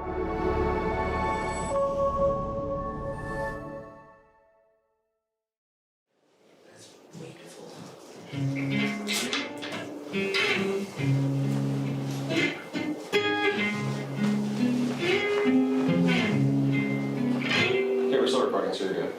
Okay, we're still recording, so you're good.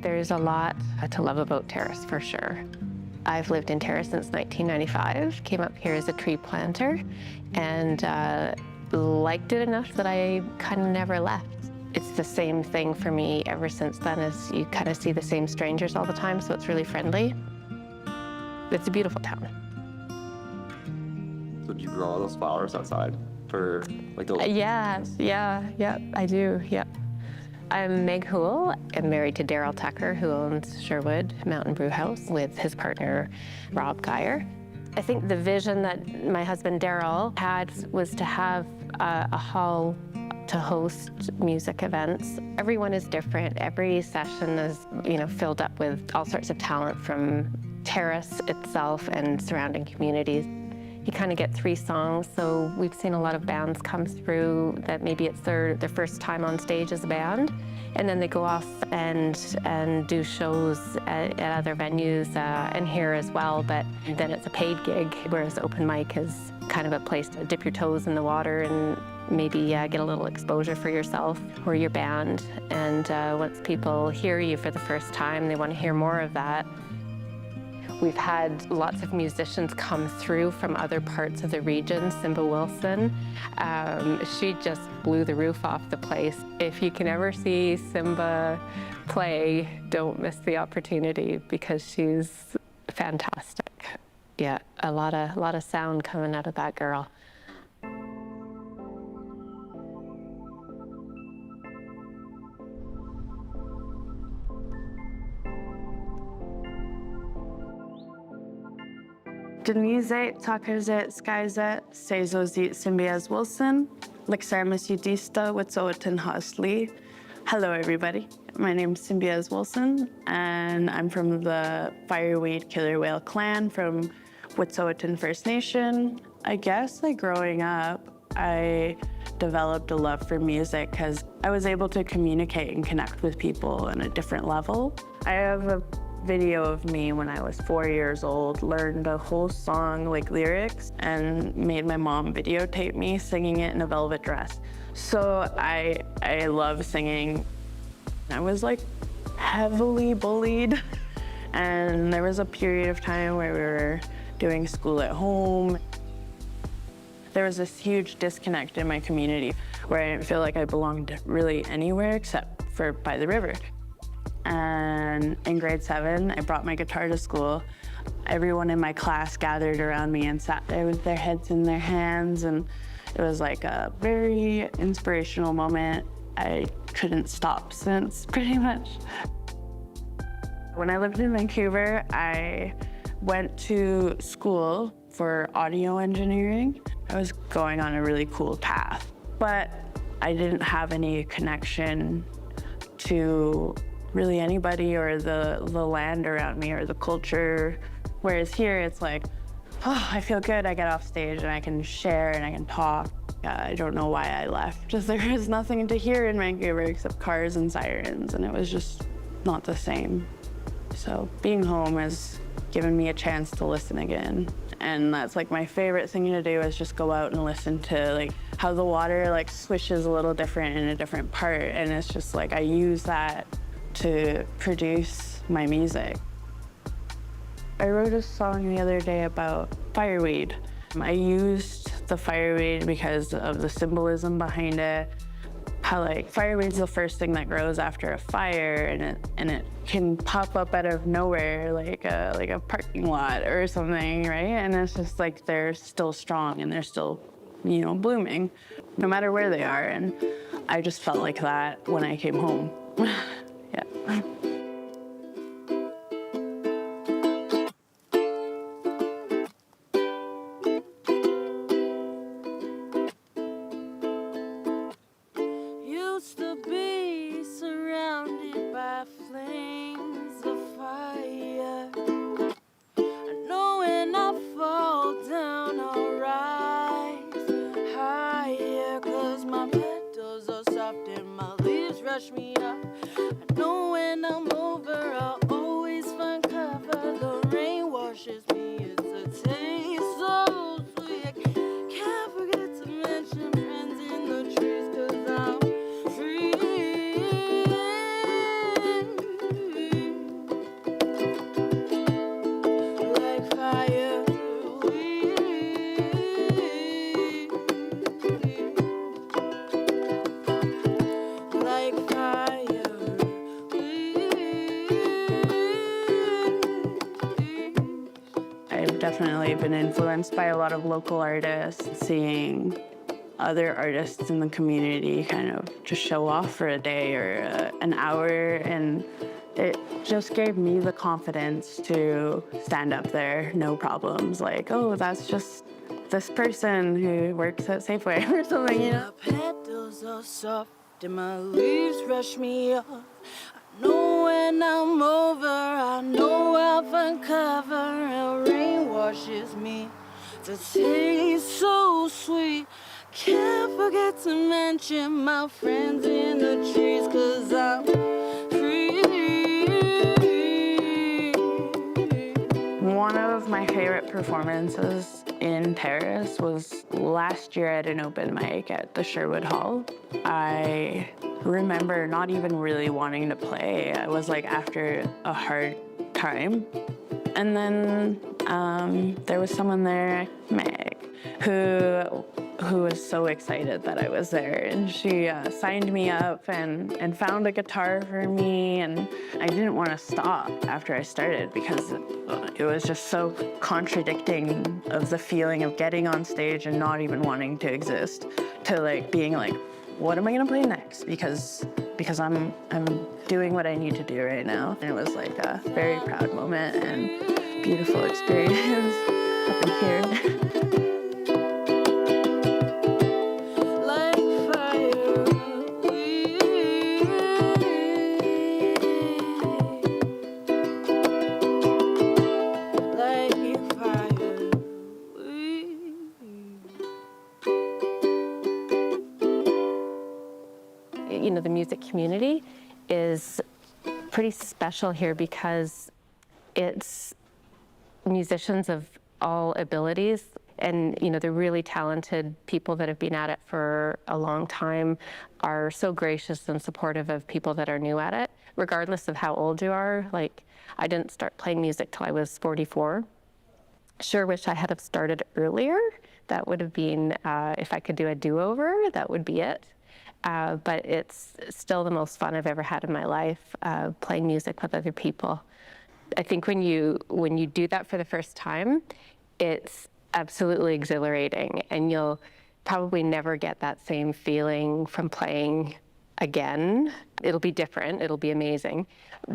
There's a lot to love about Terrace, for sure. I've lived in Terrace since 1995, came up here as a tree planter, and liked it enough that I kind of never left. It's the same thing for me ever since then, as you kind of see the same strangers all the time, so it's really friendly. It's a beautiful town. So do you grow all those flowers outside for like those? Yeah, I do, yeah. I'm Meg Hoole. I'm married to Daryl Tucker, who owns Sherwood Mountain Brewhouse with his partner, Rob Geyer. I think the vision that my husband Daryl had was to have a hall to host music events. Everyone is different. Every session is, filled up with all sorts of talent from Terrace itself and surrounding communities. You kind of get 3 songs, so we've seen a lot of bands come through that maybe it's their first time on stage as a band, and then they go off and do shows at other venues and here as well, but then it's a paid gig, whereas open mic is kind of a place to dip your toes in the water and maybe get a little exposure for yourself or your band. And once people hear you for the first time, they want to hear more of that. We've had lots of musicians come through from other parts of the region. Simbiyez Wilson, she just blew the roof off the place. If you can ever see Simba play, don't miss the opportunity because she's fantastic. Yeah, a lot of sound coming out of that girl. Denise Tuckerzet Skyzet Sezozit Simbiyez Wilson, Lexarmus Udista Wet'suwet'en Hosli. Hello, everybody. My name's Simbiyez Wilson, and I'm from the Fireweed Killer Whale clan from Wet'suwet'en First Nation. I guess, growing up, I developed a love for music because I was able to communicate and connect with people on a different level. I have a video of me when I was 4 years old, learned a whole song, lyrics, and made my mom videotape me singing it in a velvet dress. So I love singing. I was heavily bullied, and there was a period of time where we were doing school at home. There was this huge disconnect in my community where I didn't feel like I belonged really anywhere except for by the river. And in grade 7, I brought my guitar to school. Everyone in my class gathered around me and sat there with their heads in their hands, and it was a very inspirational moment. I couldn't stop since, pretty much. When I lived in Vancouver, I went to school for audio engineering. I was going on a really cool path, but I didn't have any connection to really anybody or the land around me or the culture. Whereas here it's like, oh, I feel good, I get off stage and I can share and I can talk. I don't know why I left. Just there was nothing to hear in Vancouver except cars and sirens, and it was just not the same. So being home has given me a chance to listen again. And that's like my favorite thing to do is just go out and listen to like how the water like swishes a little different in a different part. And it's just like I use that to produce my music. I wrote a song the other day about fireweed. I used the fireweed because of the symbolism behind it. How like fireweed's the first thing that grows after a fire, and it can pop up out of nowhere like a parking lot or something, right? And it's just like they're still strong and they're still, you know, blooming, no matter where they are. And I just felt like that when I came home. Yeah. Me up. I know when I'm over, I'll always find cover. The rain washes me, it's a taste so sweet. I can't forget to mention friends in the trees, 'cause I'm free. Like fire. I've definitely been influenced by a lot of local artists, seeing other artists in the community kind of just show off for a day or an hour, and it just gave me the confidence to stand up there, no problems, like, oh, that's just this person who works at Safeway or something, you know? My petals are soft and my leaves rush me off. I know when I'm over, I know I'll find cover, and rain washes me. The taste so sweet. Can't forget to mention my friends in the trees, 'cause I'm free. One of my favorite performances in Terrace was last year at an open mic at the Sherwood Hall. I remember not even really wanting to play. I was like after a hard time. And then there was someone there, Meg, who was so excited that I was there. And she signed me up and found a guitar for me. And I didn't want to stop after I started because it was just so contradicting of the feeling of getting on stage and not even wanting to exist to like being like, what am I gonna play next? Because I'm doing what I need to do right now. And it was like a very proud moment and beautiful experience up in here. You know, the music community is pretty special here because it's musicians of all abilities, and you know, the really talented people that have been at it for a long time are so gracious and supportive of people that are new at it, regardless of how old you are. Like, I didn't start playing music till I was 44. Sure wish I had have started earlier. That would have been, if I could do a do-over, that would be it. But it's still the most fun I've ever had in my life, playing music with other people. I think when you do that for the first time, it's absolutely exhilarating, and you'll probably never get that same feeling from playing again. It'll be different, it'll be amazing,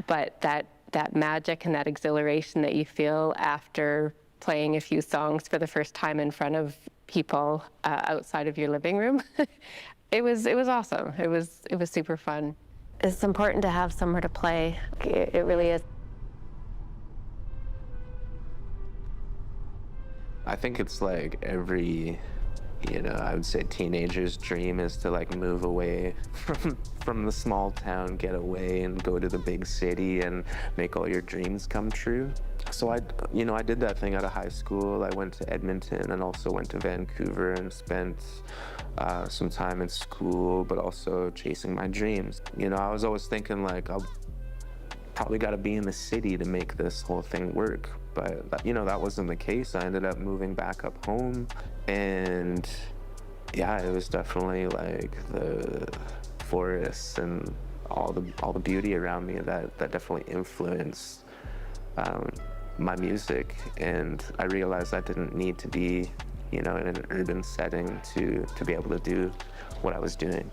but that magic and that exhilaration that you feel after playing a few songs for the first time in front of people outside of your living room, It was awesome. It was super fun. It's important to have somewhere to play. It really is. I think it's like every, I would say teenager's dream is to like move away from the small town, get away and go to the big city and make all your dreams come true. So I did that thing out of high school. I went to Edmonton and also went to Vancouver and spent some time in school, but also chasing my dreams. I was always thinking like, I'll probably got to be in the city to make this whole thing work. But that wasn't the case. I ended up moving back up home, and yeah, it was definitely like the forests and all the beauty around me that definitely influenced my music. And I realized I didn't need to be in an urban setting to be able to do what I was doing.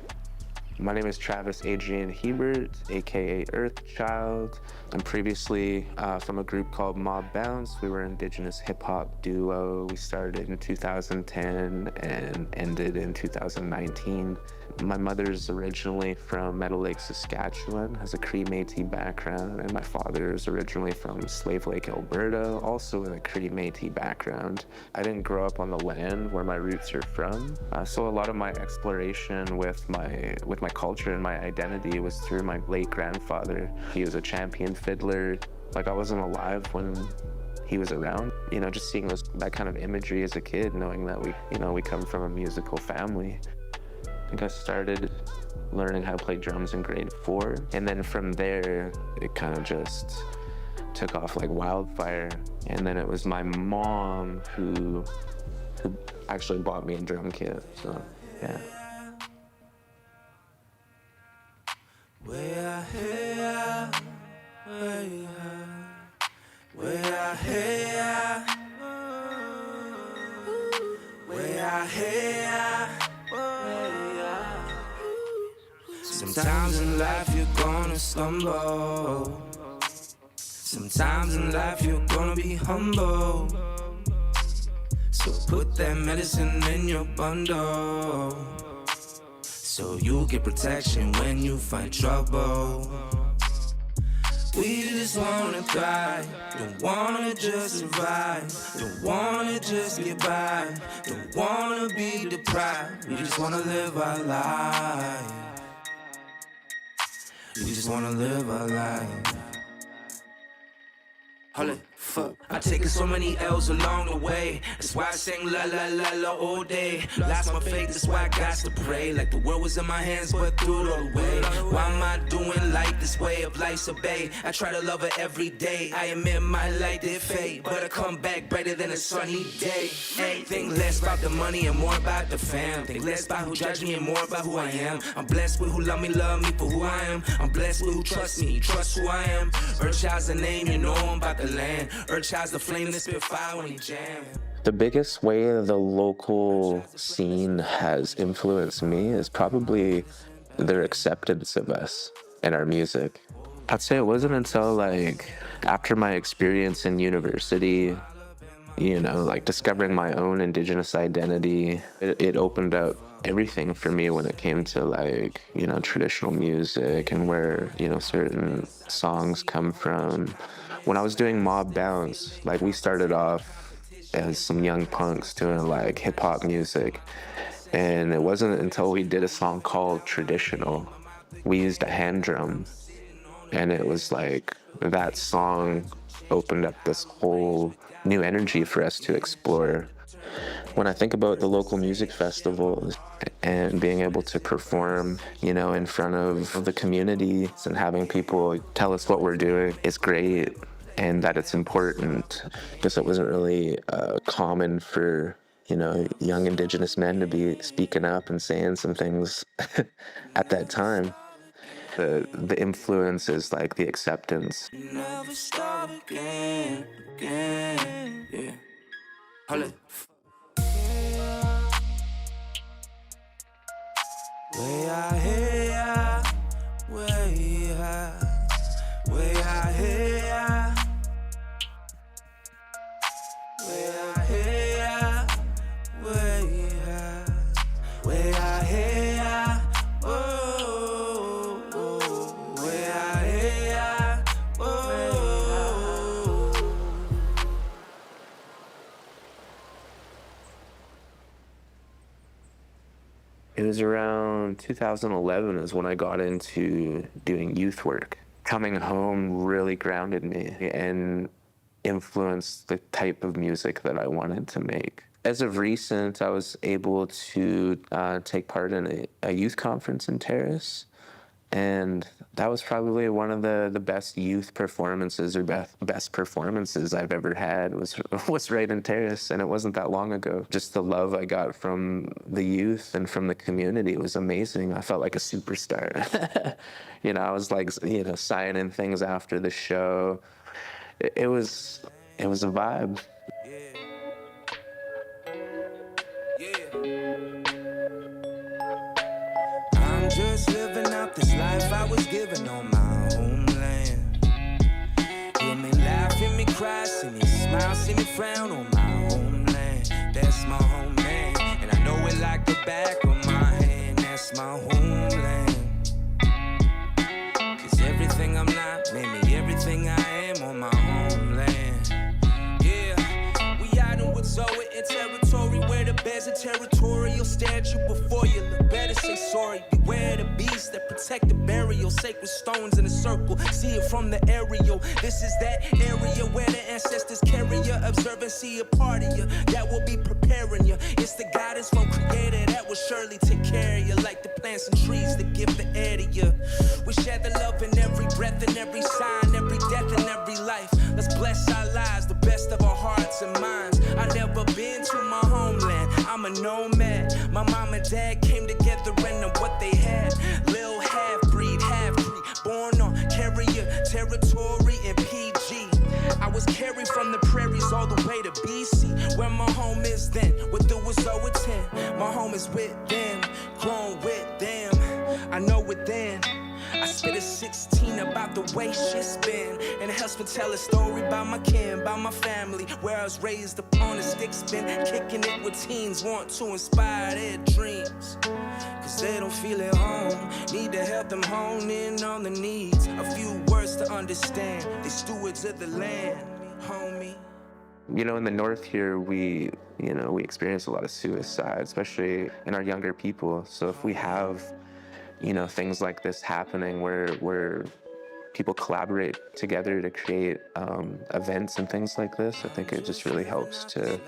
My name is Travis Adrian Hebert, aka Earthchild. I'm previously from a group called Mob Bounce. We were an Indigenous hip-hop duo. We started in 2010 and ended in 2019. My mother's originally from Meadow Lake, Saskatchewan, has a Cree Métis background, and my father is originally from Slave Lake, Alberta, also with a Cree Métis background. I didn't grow up on the land where my roots are from, so a lot of my exploration with my culture and my identity was through my late grandfather. He was a champion fiddler. Like, I wasn't alive when he was around. Just seeing that kind of imagery as a kid, knowing that we come from a musical family. I think I started learning how to play drums in grade 4, and then from there it kind of just took off like wildfire. And then it was my mom who actually bought me a drum kit. So yeah. Sometimes in life you're gonna stumble. Sometimes in life you're gonna be humble. So put that medicine in your bundle, so you get protection when you find trouble. We just wanna thrive, don't wanna just survive, don't wanna just get by, don't wanna be deprived. We just wanna live our life. We just wanna live our life. Hold it, fuck. I taken so many L's along the way. That's why I sing la la la la all day. Lost my faith, that's why I got to pray. Like the world was in my hands, but threw it all away. Why am I doing life this way of life's a bay? I try to love her every day. I admit my light did fade, but I come back brighter than a sunny day. Hey, think less about the money and more about the fam. Think less about who judge me and more about who I am. I'm blessed with who love me for who I am. I'm blessed with who trust me, trust who I am. Earthchild's the name, I'm about the land. Earthchild's the flame that spit fire when he jam. The biggest way the local scene has influenced me is probably their acceptance of us and our music. I'd say it wasn't until like after my experience in university, like discovering my own Indigenous identity, it opened up everything for me when it came to like, traditional music and where, certain songs come from. When I was doing Mob Bounce, like we started off as some young punks doing like hip hop music. And it wasn't until we did a song called Traditional, we used a hand drum. And it was like that song opened up this whole new energy for us to explore. When I think about the local music festivals and being able to perform, in front of the community and having people tell us what we're doing is great, and that it's important, because it wasn't really common for, young Indigenous men to be speaking up and saying some things at that time. The influence is like the acceptance. Never start again, yeah. Hold it. Way out here, way out, way out here, way out here, way out, way out here. was around 2011 is when I got into doing youth work. Coming home really grounded me and influenced the type of music that I wanted to make. As of recent, I was able to take part in a youth conference in Terrace, and that was probably one of the best youth performances or best performances I've ever had was right in Terrace, and it wasn't that long ago. Just the love I got from the youth and from the community was amazing. I felt like a superstar. I was like, signing things after the show. It was a vibe. I'm just living out this life I was given on my homeland. Hear me laugh, hear me cry, see me smile, see me frown on my homeland. That's my homeland, and I know it like the back of my hand. That's my homeland. 'Cause everything I'm not made me everything I am on my homeland. Yeah, we out in Woodsowit in territory where the bears are territorial. Stare at you before you look better, say sorry. Beware the beast that protect the burial. Sacred stones in a circle, see it from the aerial. This is that area where the ancestors carry you. Observe and see a part of you that will be preparing you. It's the guidance from Creator that will surely take care of you. Like the plants and trees that give the air to you. We share the love in every breath and every sign, every death and every life. Let's bless our lives, the best of our hearts and minds. I've never been to my homeland, I'm a nomad. My mom and dad came together and know what they had. Lil half-breed, half-free, born on carrier territory in PG. I was carried from the prairies all the way to BC, where my home is then, with the was over 10. My home is with them, grown with them, I know it then. I spit a 16 about the way shit's been, and it helps me tell a story about my kin, about my family, where I was raised upon a stick spin, kicking it with teens, want to inspire their dreams. 'Cause they don't feel at home, need to help them hone in on the needs. A few words to understand, they stewards of the land, homie. In the north here, we experience a lot of suicide, especially in our younger people. So if we have things like this happening where people collaborate together to create events and things like this, I think it just really helps to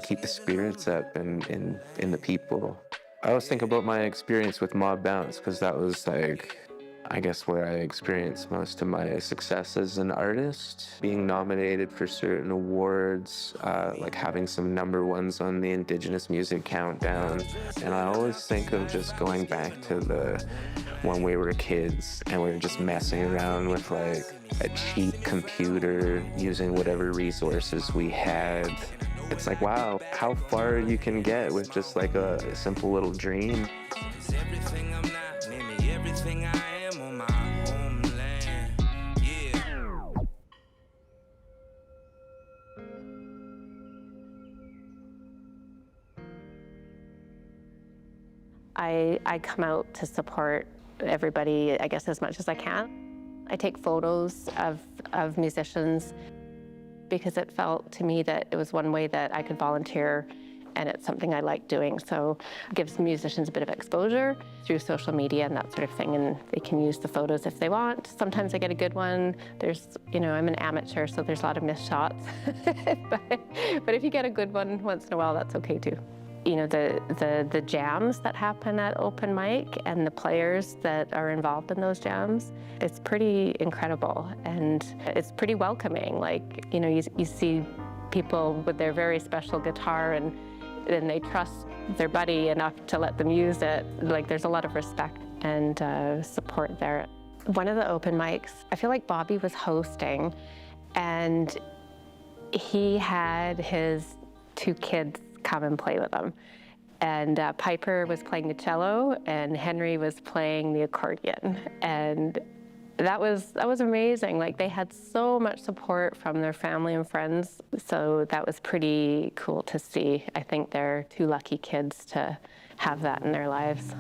keep the spirits up in the people. I always think about my experience with Mob Bounce, because that was I guess where I experienced most of my success as an artist, being nominated for certain awards, like having some number ones on the Indigenous Music Countdown. And I always think of just going back to when we were kids and we were just messing around with like a cheap computer, using whatever resources we had. It's like, wow, how far you can get with just like a simple little dream. Everything I'm not, name me everything I am on my homeland. Yeah. I come out to support everybody, I guess, as much as I can. I take photos of musicians because it felt to me that it was one way that I could volunteer, and it's something I like doing. So it gives musicians a bit of exposure through social media and that sort of thing, and they can use the photos if they want. Sometimes I get a good one. I'm an amateur, so there's a lot of missed shots. but if you get a good one once in a while, that's okay too. The jams that happen at open mic and the players that are involved in those jams, it's pretty incredible, and it's pretty welcoming. You see people with their very special guitar and they trust their buddy enough to let them use it. There's a lot of respect and support there. One of the open mics, I feel like Bobby was hosting, and he had his 2 kids come and play with him. And Piper was playing the cello and Henry was playing the accordion. And that was amazing. They had so much support from their family and friends. So that was pretty cool to see. I think they're 2 lucky kids to have that in their lives.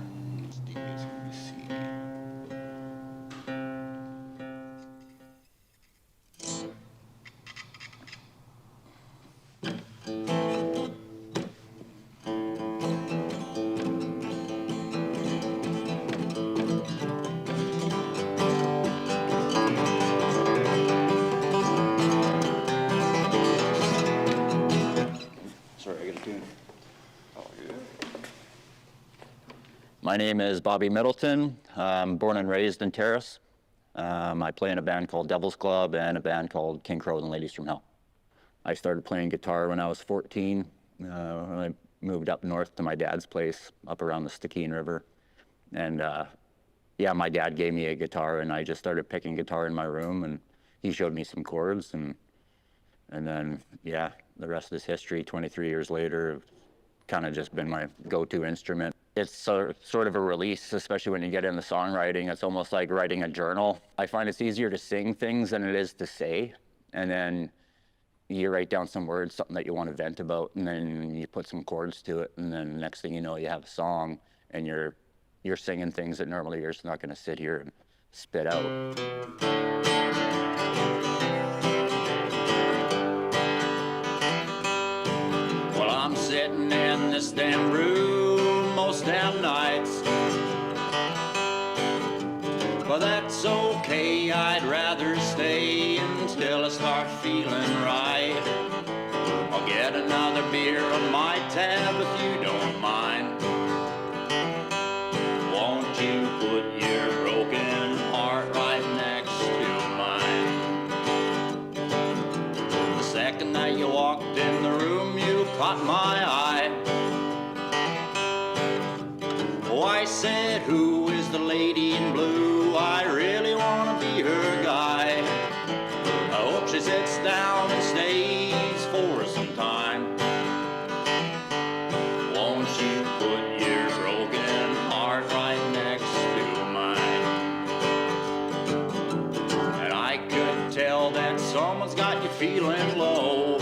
My name is Bobby Middleton. I'm born and raised in Terrace. I play in a band called Devil's Club and a band called King Crow and Ladies from Hell. I started playing guitar when I was 14. When I moved up north to my dad's place up around the Stikine River. And yeah, my dad gave me a guitar and I just started picking guitar in my room, and he showed me some chords, and then, yeah, the rest is history. 23 years later, kind of just been my go-to instrument. It's sort of a release, especially when you get into songwriting. It's almost like writing a journal. I find it's easier to sing things than it is to say. And then you write down some words, something that you want to vent about, and then you put some chords to it. And then next thing you know, you have a song, and you're singing things that normally you're just not going to sit here and spit out. Well, I'm sitting in this damn room most damn nights, but that's okay, I'd rather stay until I start feeling right. I'll get another beer on my tab if you don't mind. Won't you put your broken heart right next to mine? The second that you walked in the room, you caught my eye. Oh, I said, who is the lady in blue? I really want to be her guy. I hope she sits down and stays for some time. Won't you put your broken heart right next to mine? And I could tell that someone's got you feeling low.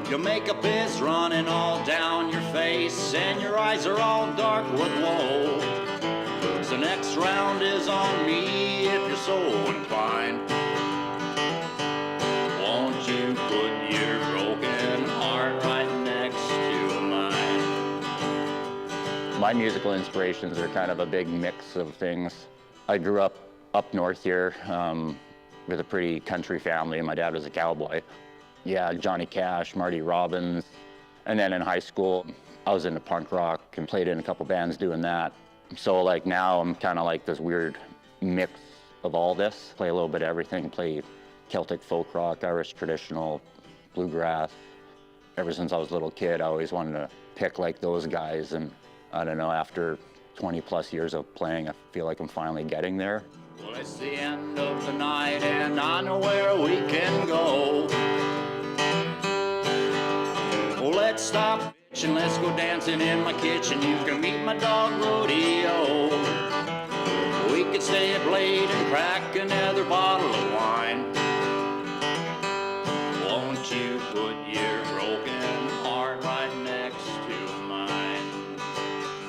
Your makeup is running all down your face, and your eyes are all dark with woe. So next round is on me if you're so inclined. Won't you put your broken heart right next to mine? My musical inspirations are kind of a big mix of things. I grew up north here with a pretty country family, and my dad was a cowboy. Yeah, Johnny Cash, Marty Robbins. And then in high school, I was into punk rock and played in a couple bands doing that. So like now I'm kind of like this weird mix of all this. Play a little bit of everything, play Celtic folk rock, Irish traditional, bluegrass. Ever since I was a little kid, I always wanted to pick like those guys. And I don't know, after 20 plus years of playing, I feel like I'm finally getting there. Well, it's the end of the night and I know where we can go. Well, let's stop bitching, let's go dancing in my kitchen. You can meet my dog Rodeo. We could stay up late and crack another bottle of wine. Won't you put your broken heart right next to mine?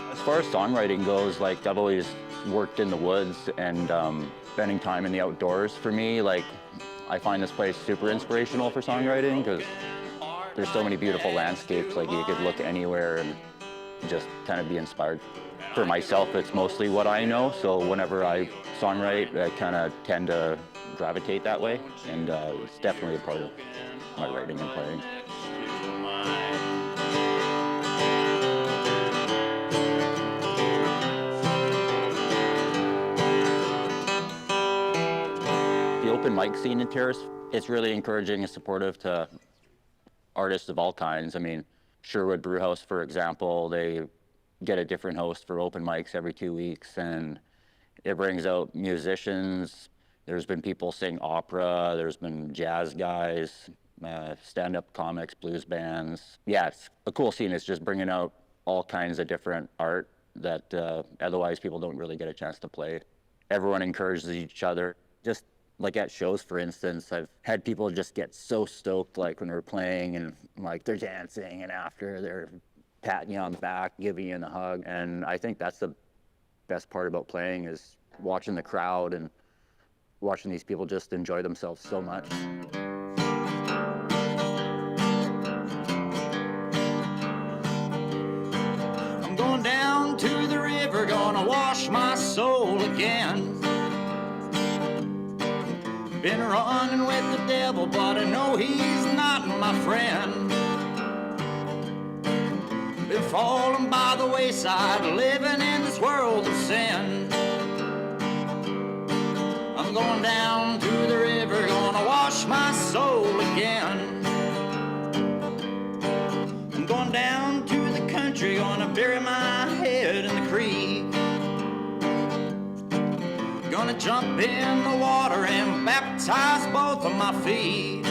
As far as songwriting goes, like I've always worked in the woods, and spending time in the outdoors for me, like I find this place super inspirational for songwriting because there's so many beautiful landscapes. Like you could look anywhere and just kind of be inspired. For myself, it's mostly what I know, so whenever I songwrite, I kind of tend to gravitate that way, and it's definitely a part of my writing and playing. The open mic scene in Terrace, it's really encouraging and supportive to artists of all kinds. I mean, Sherwood Brewhouse, for example, they get a different host for open mics every 2 weeks, and it brings out musicians. There's been people sing opera, there's been jazz guys, stand-up comics, blues bands. Yeah, it's a cool scene. It's just bringing out all kinds of different art that otherwise people don't really get a chance to play. Everyone encourages each other. Just like at shows, for instance, I've had people just get so stoked, like when we're playing and like they're dancing, and after they're patting you on the back, giving you a hug. And I think that's the best part about playing, is watching the crowd and watching these people just enjoy themselves so much. I'm going down to the river, gonna wash my soul again. Been running with the devil, but I know he's not my friend. been falling by the wayside, living in this world of sin. I'm going down to the river, gonna wash my soul again. I'm going down to the country, gonna bury my head in the creek. Gonna jump in the water and baptize both of my feet.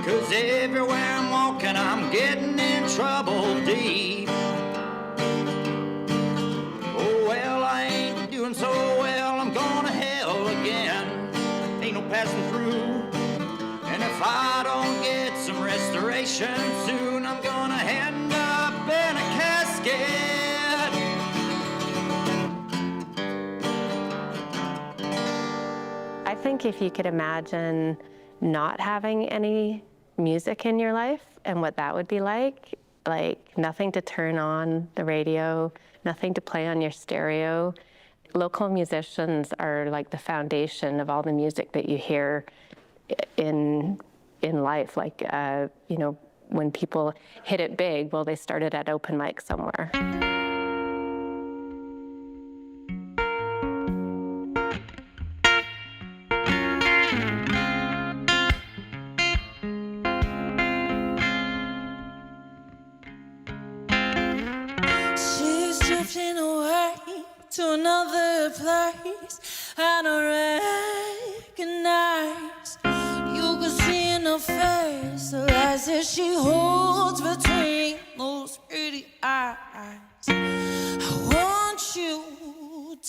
'Cause everywhere I'm walking, I'm getting in trouble deep. Oh, well, I ain't doing so well, I'm going to hell again. Ain't no passing through. And if I don't get some restoration soon, I'm gonna end up in a casket. I think if you could imagine not having any music in your life and what that would be like nothing to turn on the radio, nothing to play on your stereo. Local musicians are like the foundation of all the music that you hear in life. Like, you know, when people hit it big, well, they started at open mic somewhere. She's drifting away to another place I don't recognize. You can see in her face the lies that she holds between those pretty eyes. I want you,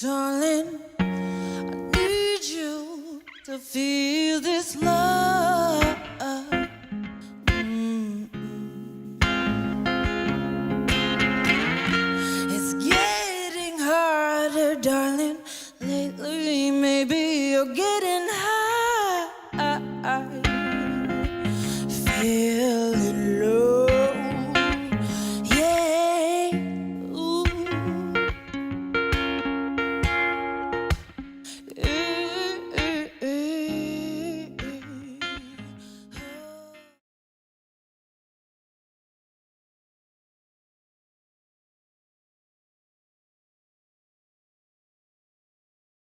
darling. I need you to feel this love.